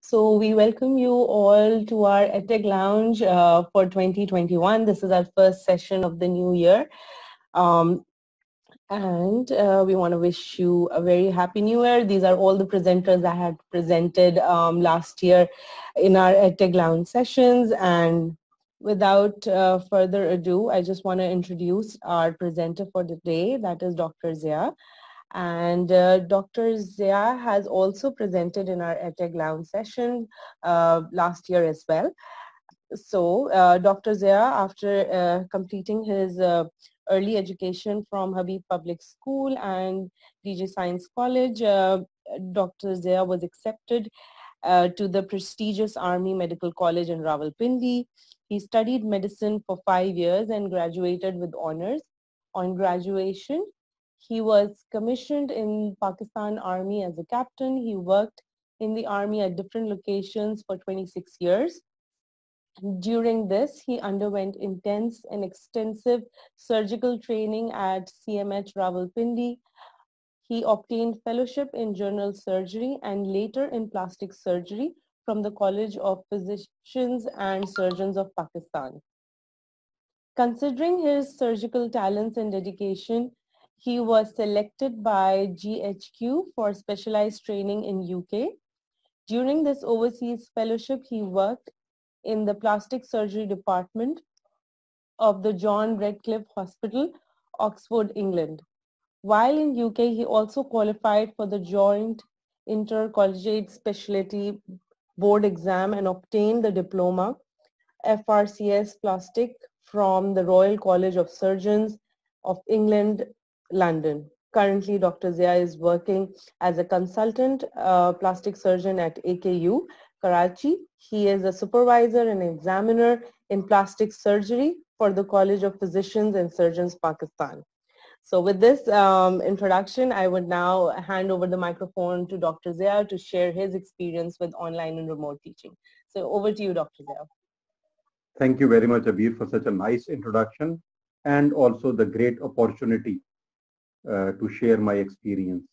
So we welcome you all to our EdTech Lounge for 2021. This is our first session of the new year. Um, and we want to wish you a very happy new year. These are all the presenters that had presented last year in our EdTech Lounge sessions. And without further ado, I just want to introduce our presenter for today, that is Dr. Zia. And Dr. Zia has also presented in our EdTech Lounge session last year as well. So Dr. Zia, after completing his early education from Habib Public School and DJ Science College, Dr. Zia was accepted to the prestigious Army Medical College in Rawalpindi. He studied medicine for 5 years and graduated with honors. On graduation, he was commissioned in Pakistan Army as a captain. He worked in the Army at different locations for 26 years. During this, he underwent intense and extensive surgical training at CMH Rawalpindi. He obtained fellowship in general surgery and later in plastic surgery from the College of Physicians and Surgeons of Pakistan. Considering his surgical talents and dedication, he was selected by GHQ for specialized training in UK. During this overseas fellowship, he worked in the plastic surgery department of the John Redcliffe Hospital, Oxford, England. While in UK, he also qualified for the Joint Intercollegiate Specialty Board exam and obtained the diploma FRCS Plastic from the Royal College of Surgeons of England, London. Currently, Dr. Zia is working as a consultant plastic surgeon at AKU, Karachi. He is a supervisor and examiner in plastic surgery for the College of Physicians and Surgeons, Pakistan. So with this introduction, I would now hand over the microphone to Dr. Zia to share his experience with online and remote teaching. So over to you, Dr. Zia. Thank you very much, Abir, for such a nice introduction and also the great opportunity to share my experience.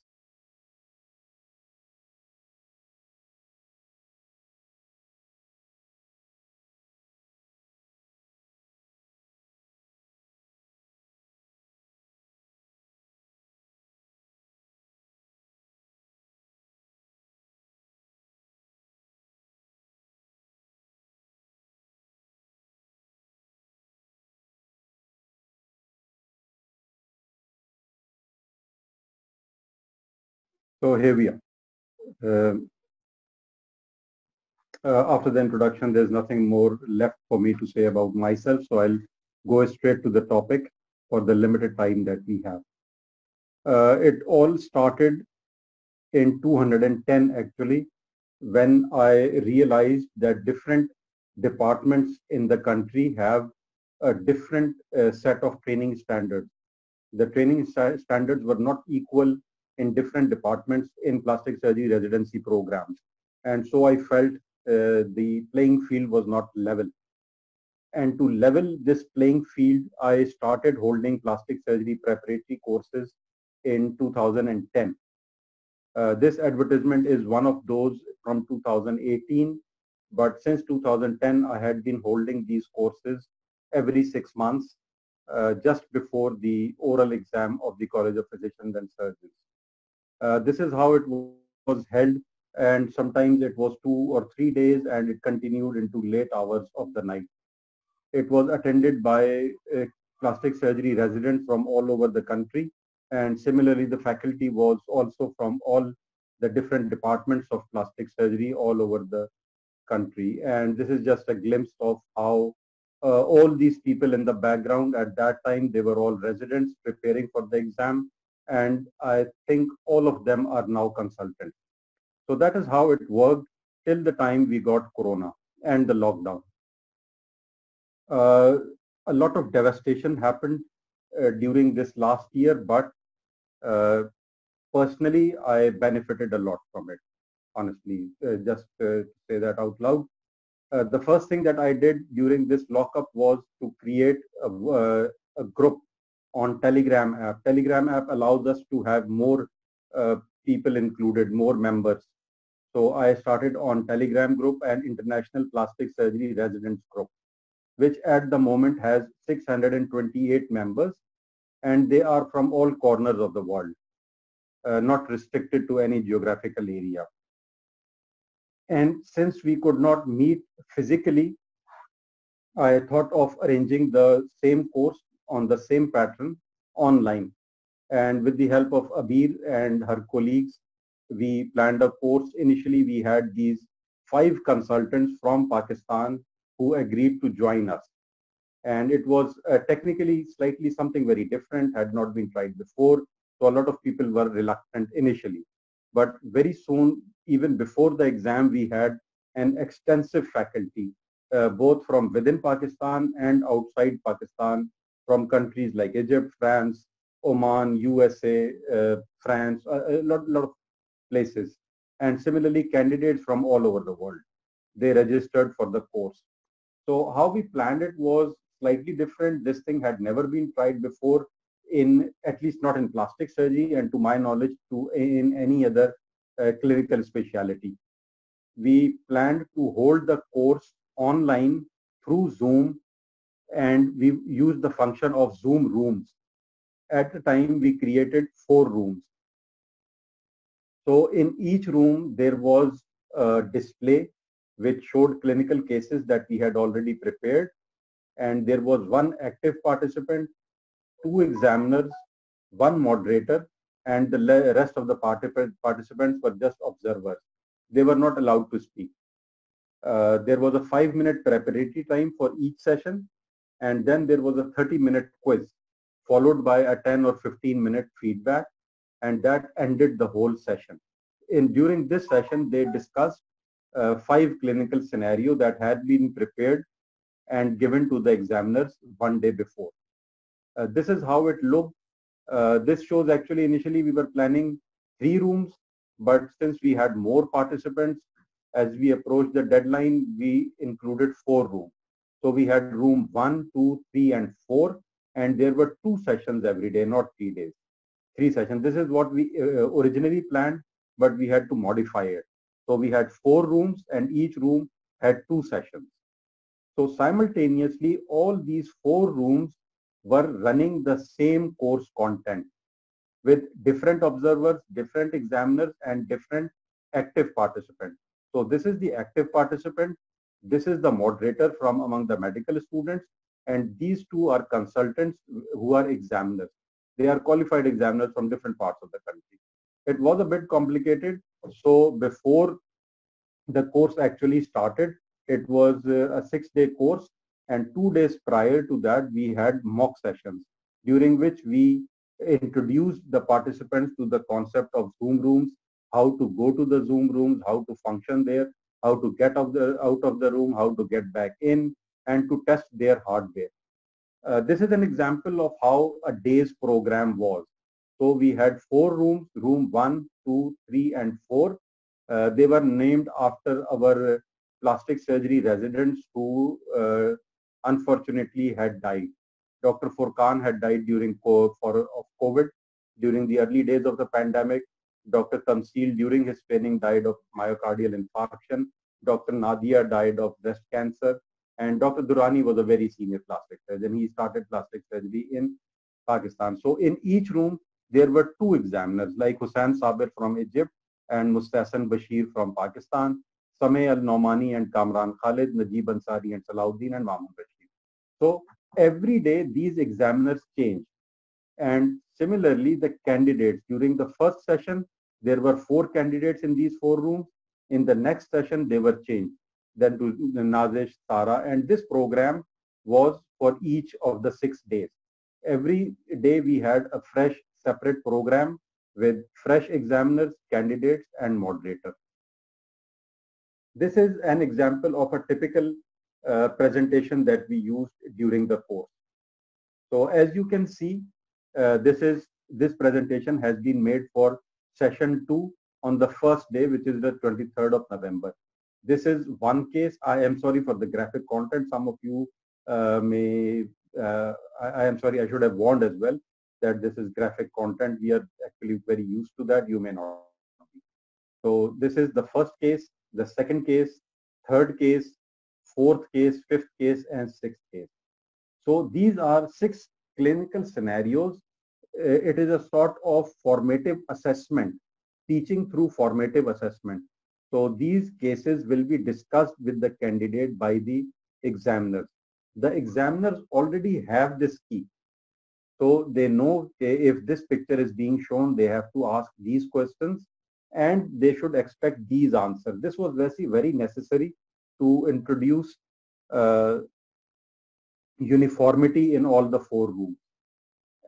So here we are. After the introduction, there's nothing more left for me to say about myself, so I'll go straight to the topic for the limited time that we have. It all started in 210 actually, when I realized that different departments in the country have a different set of training standards. The training standards were not equal in different departments in plastic surgery residency programs. And so I felt the playing field was not level. And to level this playing field, I started holding plastic surgery preparatory courses in 2010. This advertisement is one of those from 2018, but since 2010, I had been holding these courses every 6 months, just before the oral exam of the College of Physicians and Surgeons. This is how it was held, and sometimes it was 2 or 3 days, and it continued into late hours of the night. It was attended by plastic surgery residents from all over the country, and similarly, the faculty was also from all the different departments of plastic surgery all over the country. And this is just a glimpse of how all these people in the background at that time, they were all residents preparing for the exam. And I think all of them are now consultants. So that is how it worked till the time we got Corona and the lockdown. A lot of devastation happened during this last year, but personally, I benefited a lot from it, honestly, just to say that out loud. The first thing that I did during this lockup was to create a group on Telegram app. Telegram app allows us to have more people included, more members. So I started on Telegram group and International Plastic Surgery Residents group, which at the moment has 628 members, and they are from all corners of the world, not restricted to any geographical area. And since we could not meet physically, I thought of arranging the same course on the same pattern online. And with the help of Abir and her colleagues, we planned a course. Initially, we had these 5 consultants from Pakistan who agreed to join us. And it was technically slightly something very different, had not been tried before. So a lot of people were reluctant initially. But very soon, even before the exam, we had an extensive faculty, both from within Pakistan and outside Pakistan, from countries like Egypt, France, Oman, USA, France, a lot of places. And similarly, candidates from all over the world. They registered for the course. So how we planned it was slightly different. This thing had never been tried before, in at least not in plastic surgery, and to my knowledge, in any other clinical specialty. We planned to hold the course online through Zoom, and we used the function of Zoom rooms. At the time, we created 4 rooms. So in each room, there was a display which showed clinical cases that we had already prepared, and there was 1 active participant, 2 examiners, 1 moderator, and the rest of the participants were just observers. They were not allowed to speak. There was a 5-minute preparatory time for each session, and then there was a 30-minute quiz, followed by a 10 or 15-minute feedback, and that ended the whole session. During this session, they discussed 5 clinical scenarios that had been prepared and given to the examiners 1 day before. This is how it looked. This shows actually initially we were planning 3 rooms, but since we had more participants, as we approached the deadline, we included 4 rooms. So we had room 1, 2, 3, and 4, and there were 2 sessions every day, not 3 days. 3 sessions. This is what we originally planned, but we had to modify it. So we had 4 rooms, and each room had 2 sessions. So simultaneously, all these 4 rooms were running the same course content with different observers, different examiners, and different active participants. So this is the active participant. This is the moderator from among the medical students. And these 2 are consultants who are examiners. They are qualified examiners from different parts of the country. It was a bit complicated. So before the course actually started, it was a 6-day course, and 2 days prior to that, we had mock sessions during which we introduced the participants to the concept of Zoom rooms, how to go to the Zoom rooms, how to function there, how to get out of the room, how to get back in, and to test their hardware. This is an example of how a day's program was. So we had 4 rooms, room 1, 2, 3, and 4. They were named after our plastic surgery residents who unfortunately had died. Dr. Furqan had died during COVID, during the early days of the pandemic. Dr. Tamsil during his training died of myocardial infarction. Dr. Nadia died of breast cancer. And Dr. Durrani was a very senior plastic surgeon. He started plastic surgery in Pakistan. So in each room, there were 2 examiners like Hussain Sabir from Egypt and Mustahsan Bashir from Pakistan, Sameh Al-Nomani and Kamran Khalid, Najib Ansari and Salahuddin and Mahmoud Bashir. So every day these examiners change. And similarly, the candidates during the first session, there were 4 candidates in these 4 rooms. In the next session, they were changed. Then to Nazish, Sara, and this program was for each of the 6 days. Every day we had a fresh separate program with fresh examiners, candidates, and moderators. This is an example of a typical presentation that we used during the course. So as you can see, this presentation has been made for session 2 on the first day, which is the 23rd of November. This is one case. I am sorry for the graphic content. Some of you I am sorry, I should have warned as well that this is graphic content. We are actually very used to that. You may not be. So this is the first case, the second case, third case, fourth case, fifth case, and sixth case. So these are 6 clinical scenarios. It is a sort of formative assessment, teaching through formative assessment. So these cases will be discussed with the candidate by the examiners. The examiners already have this key. So they know if this picture is being shown, they have to ask these questions and they should expect these answers. This was very necessary to introduce uh, uniformity in all the 4 rooms.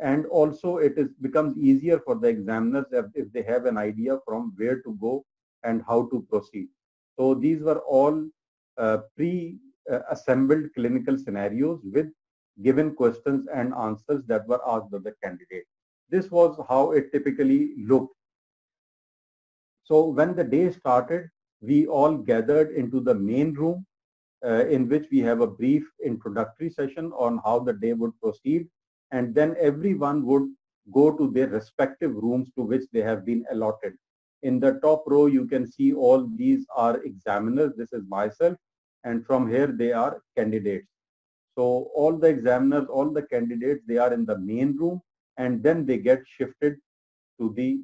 And also it becomes easier for the examiners if they have an idea from where to go and how to proceed. So these were all pre-assembled clinical scenarios with given questions and answers that were asked of the candidate. This was how it typically looked. So when the day started, we all gathered into the main room in which we have a brief introductory session on how the day would proceed, and then everyone would go to their respective rooms to which they have been allotted. In the top row, you can see all these are examiners. This is myself, and from here they are candidates. So all the examiners, all the candidates, they are in the main room, and then they get shifted to the.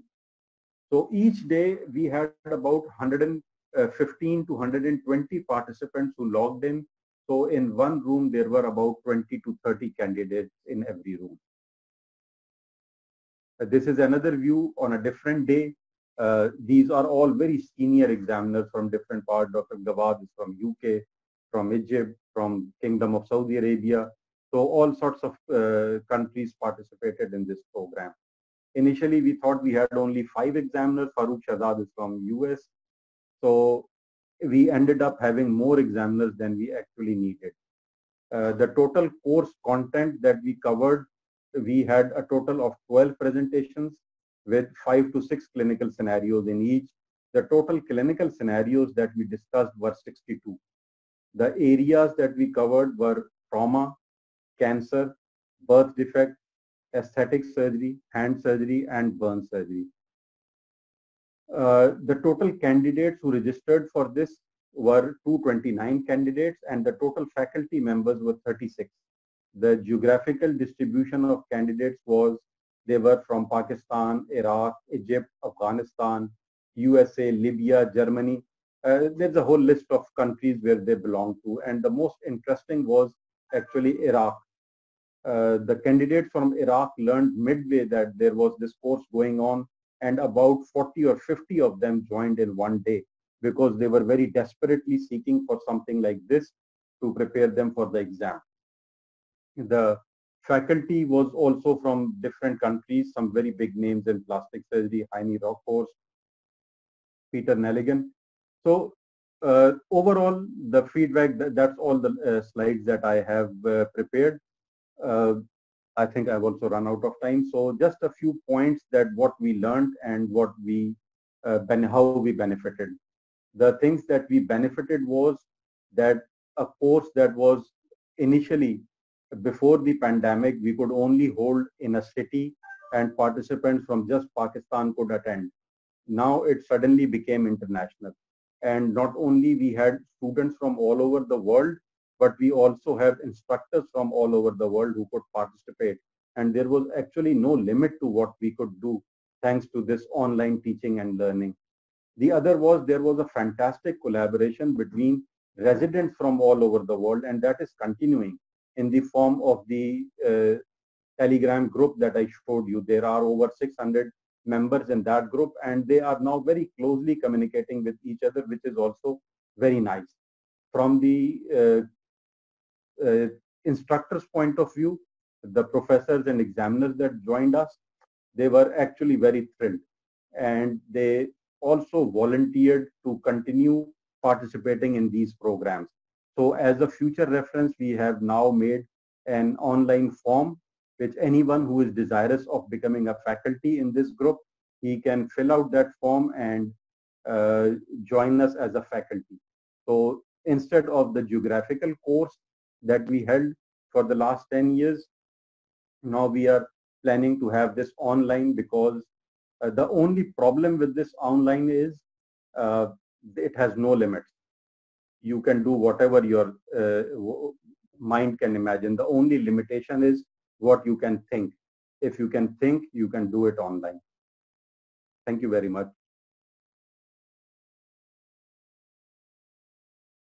So each day we had about 115 to 120 participants who logged in. So in one room, there were about 20 to 30 candidates in every room. This is another view on a different day. These are all very senior examiners from different parts. Dr. Gawad is from UK, from Egypt, from Kingdom of Saudi Arabia. So all sorts of countries participated in this program. Initially, we thought we had only 5 examiners. Farooq Shahzad is from US. So we ended up having more examiners than we actually needed. The total course content that we covered, we had a total of 12 presentations with 5 to 6 clinical scenarios in each. The total clinical scenarios that we discussed were 62. The areas that we covered were trauma, cancer, birth defect, aesthetic surgery, hand surgery, and burn surgery. The total candidates who registered for this were 229 candidates, and the total faculty members were 36. The geographical distribution of candidates was they were from Pakistan, Iraq, Egypt, Afghanistan, USA, Libya, Germany. There's a whole list of countries where they belong to, and the most interesting was actually Iraq. The candidates from Iraq learned midway that there was this course going on, and about 40 or 50 of them joined in one day because they were very desperately seeking for something like this to prepare them for the exam. The faculty was also from different countries, some very big names in plastic surgery, Heini Rockhorst, Peter Nelligan. So overall, the feedback, that's all the slides that I have prepared. I think I've also run out of time. So just a few points that what we learned and what we, how we benefited. The things that we benefited was that a course that was initially before the pandemic, we could only hold in a city and participants from just Pakistan could attend. Now it suddenly became international. And not only we had students from all over the world, but we also have instructors from all over the world who could participate. And there was actually no limit to what we could do thanks to this online teaching and learning. The other was there was a fantastic collaboration between residents from all over the world, and that is continuing in the form of the Telegram group that I showed you. There are over 600 members in that group, and they are now very closely communicating with each other, which is also very nice. From the instructors' point of view, the professors and examiners that joined us, they were actually very thrilled, and they also volunteered to continue participating in these programs. So as a future reference, we have now made an online form which anyone who is desirous of becoming a faculty in this group, he can fill out that form and join us as a faculty. So instead of the geographical course that we held for the last 10 years, now we are planning to have this online because the only problem with this online is it has no limits. You can do whatever your mind can imagine. The only limitation is what you can think. If you can think, you can do it online. Thank you very much.